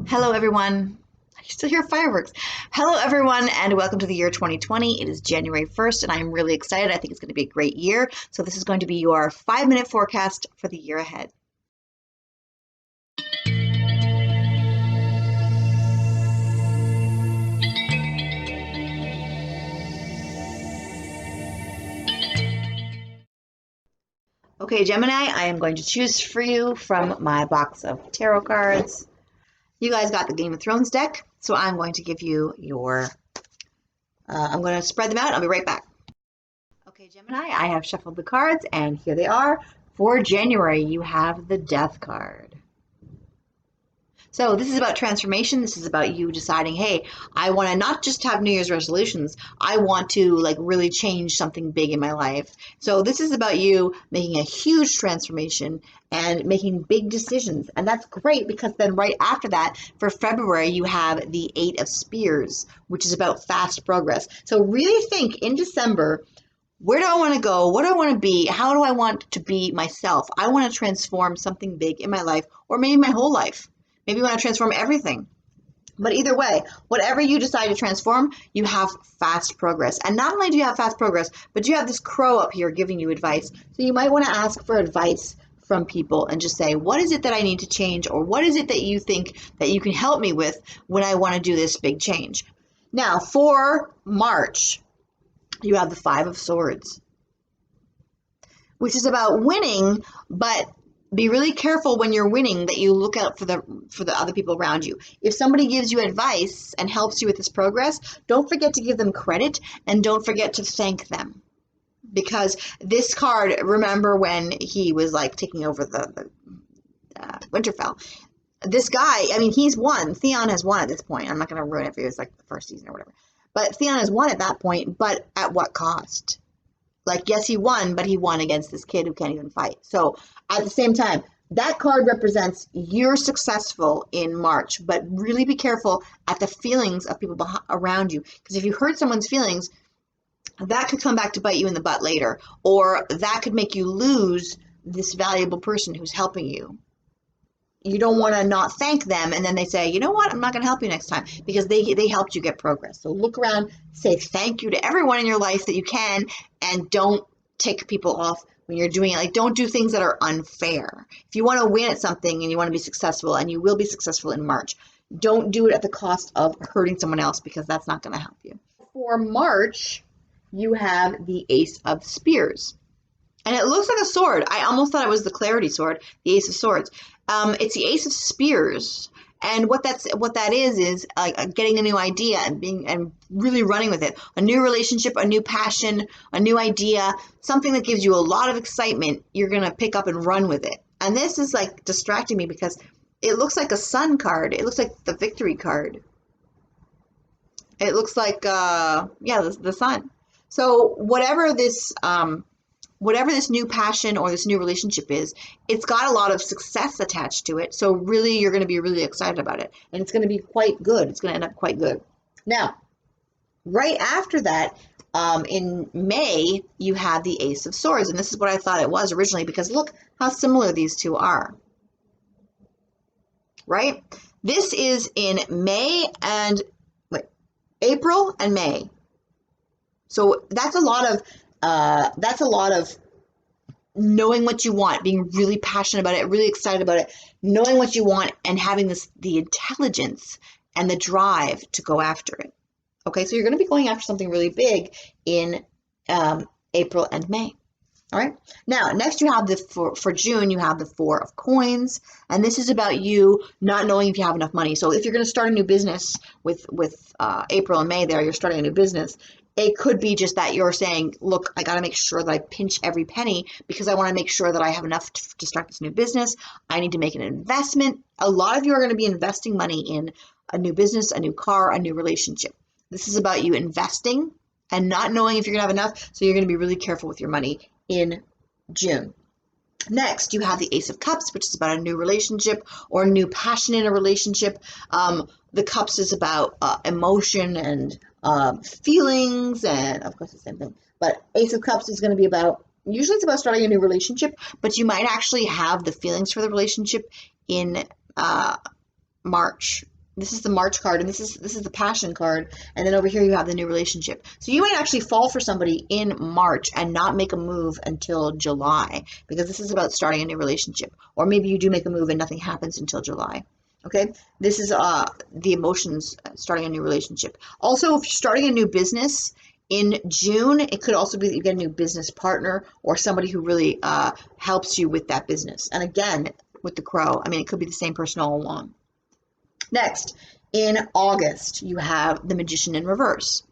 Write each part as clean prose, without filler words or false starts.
Hello, everyone. I still hear fireworks. Hello, everyone, and welcome to the year 2020. It is January 1st, and I'm really excited. I think it's going to be a great year. So, this is going to be your 5-minute forecast for the year ahead. Okay, Gemini, I am going to choose for you from my box of tarot cards. You guys got the Game of Thrones deck, so I'm going to give you I'm going to spread them out. I'll be right back. Okay, Gemini, I have shuffled the cards, and here they are. For January, you have the Death card. So this is about transformation. This is about you deciding, hey, I want to not just have New Year's resolutions. I want to really change something big in my life. So this is about you making a huge transformation and making big decisions. And that's great because then right after that, for February, you have the Eight of Spears, which is about fast progress. So really think in December, where do I want to go? What do I want to be? How do I want to be myself? I want to transform something big in my life or maybe my whole life. Maybe you want to transform everything. But either way, whatever you decide to transform, you have fast progress. And not only do you have fast progress, but you have this crow up here giving you advice. So you might want to ask for advice from people and just say, what is it that I need to change? Or what is it that you think that you can help me with when I want to do this big change? Now, for March, you have the Five of Swords, which is about winning, but be really careful when you're winning that you look out for the other people around you. If somebody gives you advice and helps you with this progress, don't forget to give them credit and don't forget to thank them. Because this card, remember when he was taking over the Winterfell? This guy, I mean, he's won. Theon has won at this point. I'm not going to ruin it for you. It's like the first season or whatever. But Theon has won at that point, but at what cost? Yes, he won, but he won against this kid who can't even fight. So at the same time, that card represents you're successful in March, but really be careful at the feelings of people around you. Because if you hurt someone's feelings, that could come back to bite you in the butt later, or that could make you lose this valuable person who's helping you. You don't want to not thank them and then they say, you know what, I'm not going to help you next time because they helped you get progress. So look around, say thank you to everyone in your life that you can, and don't tick people off when you're doing it. Don't do things that are unfair. If you want to win at something and you want to be successful, and you will be successful in March, don't do it at the cost of hurting someone else because that's not going to help you. For March, you have the Ace of Spears. And it looks like a sword. I almost thought it was the Clarity sword, the Ace of Swords. It's the Ace of Spears, and what that is getting a new idea and really running with it. A new relationship, a new passion, a new idea, something that gives you a lot of excitement. You're gonna pick up and run with it. And this is distracting me because it looks like a sun card. It looks like the victory card. It looks like the sun. So whatever this new passion or this new relationship is, it's got a lot of success attached to it. So really, you're going to be really excited about it. And it's going to be quite good. It's going to end up quite good. Now, right after that, in May, you have the Ace of Swords. And this is what I thought it was originally, because look how similar these two are. Right? This is in April and May. So that's a lot of knowing what you want, being really passionate about it, really excited about it, knowing what you want and having the intelligence and the drive to go after it. Okay, so you're going to be going after something really big in April and May. All right. Now, next you have for June, you have the Four of Coins, and this is about you not knowing if you have enough money. So if you're going to start a new business with April and May there, you're starting a new business. It could be just that you're saying, look, I got to make sure that I pinch every penny because I want to make sure that I have enough to start this new business. I need to make an investment. A lot of you are going to be investing money in a new business, a new car, a new relationship. This is about you investing and not knowing if you're going to have enough. So you're going to be really careful with your money in June. Next, you have the Ace of Cups, which is about a new relationship or a new passion in a relationship. The Cups is about emotion and feelings, and of course the same thing. But Ace of Cups is going to be usually it's about starting a new relationship, but you might actually have the feelings for the relationship in March. This is the March card, and this is the passion card, and then over here you have the new relationship. So you might actually fall for somebody in March and not make a move until July, because this is about starting a new relationship. Or maybe you do make a move and nothing happens until July. Okay, this is the emotions starting a new relationship. Also, if you're starting a new business in June, it could also be that you get a new business partner or somebody who really helps you with that business. And again, with the crow, I mean, it could be the same person all along. Next, in August, you have the Magician in reverse.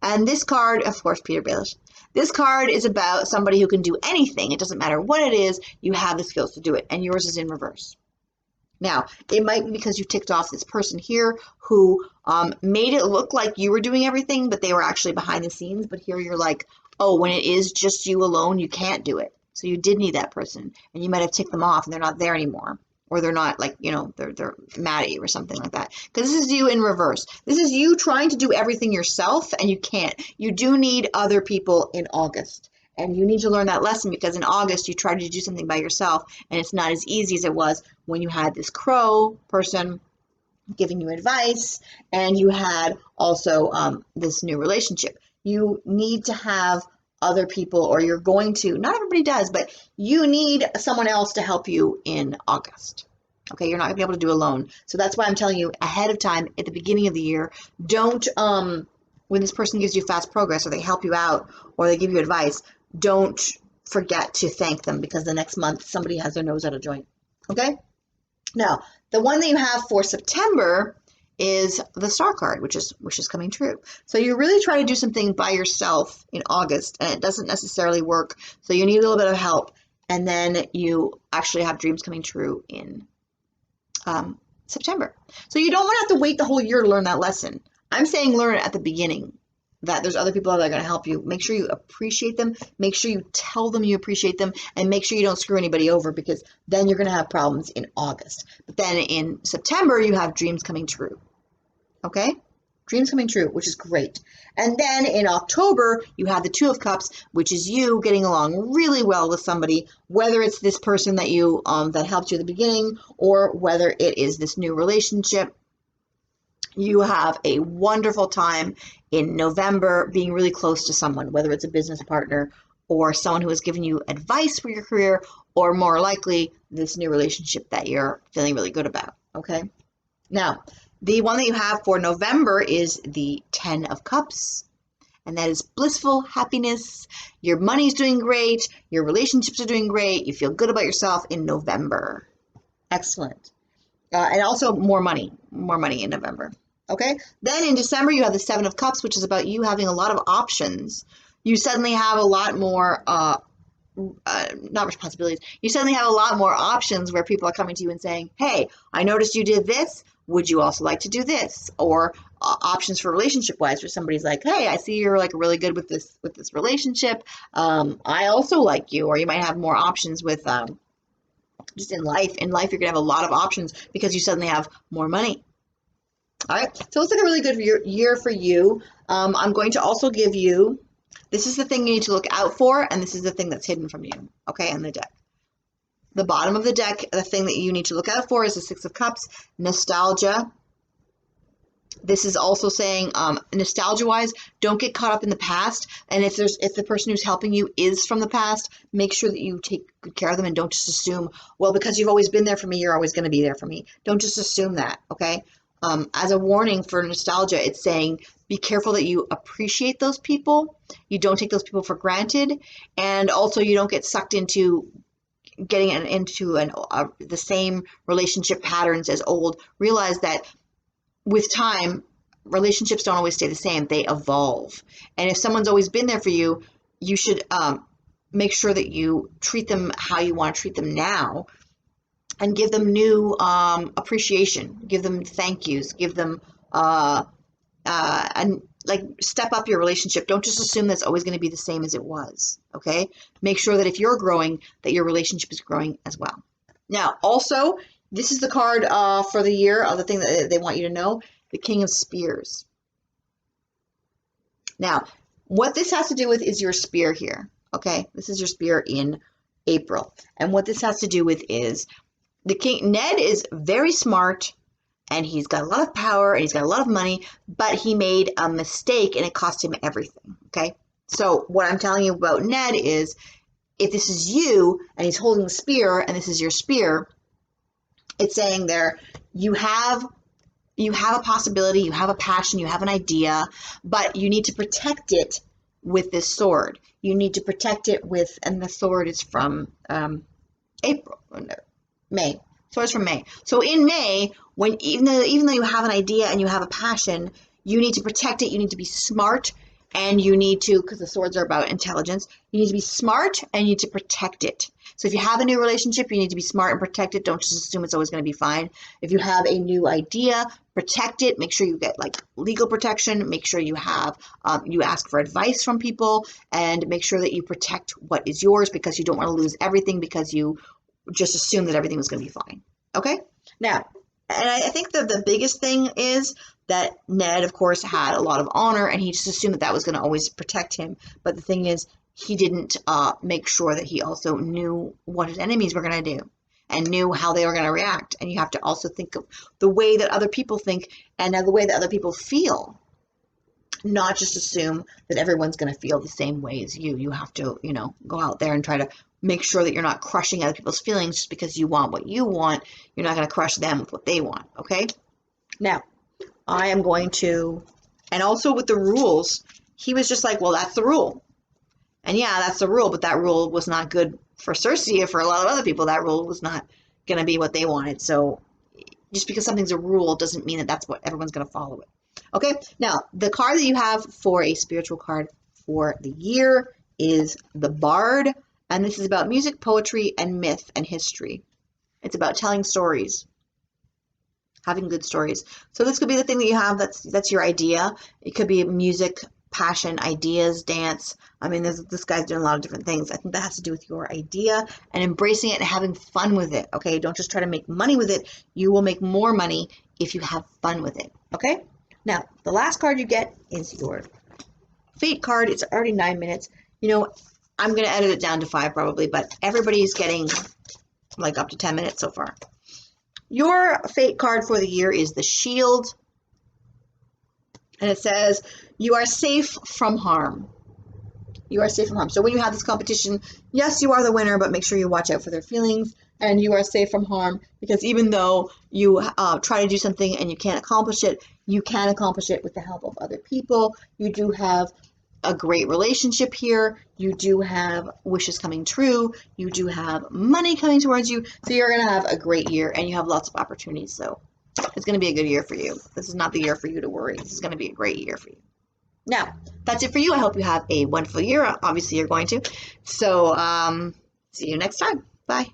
And this card, of course, Peter Baelish. This card is about somebody who can do anything. It doesn't matter what it is, you have the skills to do it. And yours is in reverse. Now, it might be because you ticked off this person here who made it look like you were doing everything, but they were actually behind the scenes. But here you're like, oh, when it is just you alone, you can't do it. So you did need that person, and you might have ticked them off, and they're not there anymore. Or they're not, like, you know, they're mad at you or something like that. Because this is you in reverse. This is you trying to do everything yourself, and you can't. You do need other people in August. And you need to learn that lesson, because in August you tried to do something by yourself, and it's not as easy as it was when you had this crow person giving you advice, and you had also this new relationship. You need to have other people, or you're going to, not everybody does, but you need someone else to help you in August. Okay, you're not going to be able to do alone. So that's why I'm telling you ahead of time at the beginning of the year, don't, when this person gives you fast progress or they help you out or they give you advice, don't forget to thank them, because the next month somebody has their nose out of joint. Okay? Now, the one that you have for September is the Star card, which is coming true. So you really try to do something by yourself in August, and it doesn't necessarily work. So you need a little bit of help, and then you actually have dreams coming true in September. So you don't want to have to wait the whole year to learn that lesson. I'm saying learn it at the beginning, that there's other people that are going to help you. Make sure you appreciate them. Make sure you tell them you appreciate them, and make sure you don't screw anybody over, because then you're going to have problems in August. But then in September, you have dreams coming true. Okay? Dreams coming true, which is great. And then in October, you have the Two of Cups, which is you getting along really well with somebody, whether it's this person that you that helped you at the beginning, or whether it is this new relationship. You have a wonderful time in November being really close to someone, whether it's a business partner or someone who has given you advice for your career, or more likely this new relationship that you're feeling really good about. Okay? Now, the one that you have for November is the 10 of Cups, and that is blissful happiness. Your money's doing great. Your relationships are doing great. You feel good about yourself in November. Excellent. And also more money in November. Okay. Then in December, you have the 7 of Cups, which is about you having a lot of options. You suddenly have a lot more, not responsibilities. You suddenly have a lot more options where people are coming to you and saying, hey, I noticed you did this. Would you also like to do this? Or options for relationship wise, where somebody's like, hey, I see you're like really good with this relationship. I also like you. Or you might have more options with, just in life. In life, you're going to have a lot of options because you suddenly have more money. All right. So it's like a really good year for you. I'm going to also give you, this is the thing you need to look out for, and this is the thing that's hidden from you, okay, in the deck. The bottom of the deck, the thing that you need to look out for is the 6 of Cups, nostalgia. This is also saying nostalgia-wise, don't get caught up in the past. And if the person who's helping you is from the past, make sure that you take good care of them and don't just assume, well, because you've always been there for me, you're always going to be there for me. Don't just assume that, okay? As a warning for nostalgia, it's saying be careful that you appreciate those people. You don't take those people for granted. And also you don't get sucked into getting into the same relationship patterns as old. Realize that with time, relationships don't always stay the same. They evolve. And if someone's always been there for you, you should make sure that you treat them how you want to treat them now, and give them new appreciation. Give them thank yous. Give them and like step up your relationship. Don't just assume that's always going to be the same as it was. Okay? Make sure that if you're growing, that your relationship is growing as well. Now, also, this is the card for the year, the thing that they want you to know, the King of Spears. Now, what this has to do with is your spear here, okay? This is your spear in April. And what this has to do with is the king, Ned is very smart, and he's got a lot of power and he's got a lot of money, but he made a mistake and it cost him everything. Okay. So what I'm telling you about Ned is, if this is you and he's holding the spear and this is your spear, it's saying there, you have a possibility, you have a passion, you have an idea, but you need to protect it with this sword. You need to protect it with, and the sword is from May. Sword is from May. So in May, when even though you have an idea and you have a passion, you need to protect it. You need to be smart, and you need to, because the swords are about intelligence, you need to be smart and you need to protect it. So if you have a new relationship, you need to be smart and protect it. Don't just assume it's always going to be fine. If you have a new idea, protect it. Make sure you get like legal protection. Make sure you have, you ask for advice from people, and make sure that you protect what is yours, because you don't want to lose everything because you just assume that everything was going to be fine. Okay? Now, and I think the biggest thing is that Ned, of course, had a lot of honor, and he just assumed that was going to always protect him. But the thing is, he didn't make sure that he also knew what his enemies were going to do and knew how they were going to react. And you have to also think of the way that other people think and the way that other people feel. Not just assume that everyone's going to feel the same way as you. You have to, go out there and try to make sure that you're not crushing other people's feelings just because you want what you want. You're not going to crush them with what they want, okay? Now, I am going to, and also with the rules, he was just like, well, that's the rule. And yeah, that's the rule, but that rule was not good for Cersei or for a lot of other people. That rule was not going to be what they wanted. So just because something's a rule doesn't mean that that's what everyone's going to follow it. Okay, now the card that you have for a spiritual card for the year is the Bard. And this is about music, poetry, and myth and history. It's about telling stories, having good stories. So this could be the thing that you have that's your idea. It could be music, passion, ideas, dance. I mean, this guy's doing a lot of different things. I think that has to do with your idea and embracing it and having fun with it, okay? Don't just try to make money with it. You will make more money if you have fun with it, okay? Now, the last card you get is your fate card. It's already 9 minutes. I'm going to edit it down to 5 probably, but everybody's getting like up to 10 minutes so far. Your fate card for the year is the Shield. And it says, you are safe from harm. You are safe from harm. So when you have this competition, yes, you are the winner, but make sure you watch out for their feelings. And you are safe from harm, because even though you try to do something and you can't accomplish it, you can accomplish it with the help of other people. You do have a great relationship here. You do have wishes coming true. You do have money coming towards you. So you're going to have a great year, and you have lots of opportunities. So it's going to be a good year for you. This is not the year for you to worry. This is going to be a great year for you. Now, that's it for you. I hope you have a wonderful year. Obviously, you're going to. So see you next time. Bye.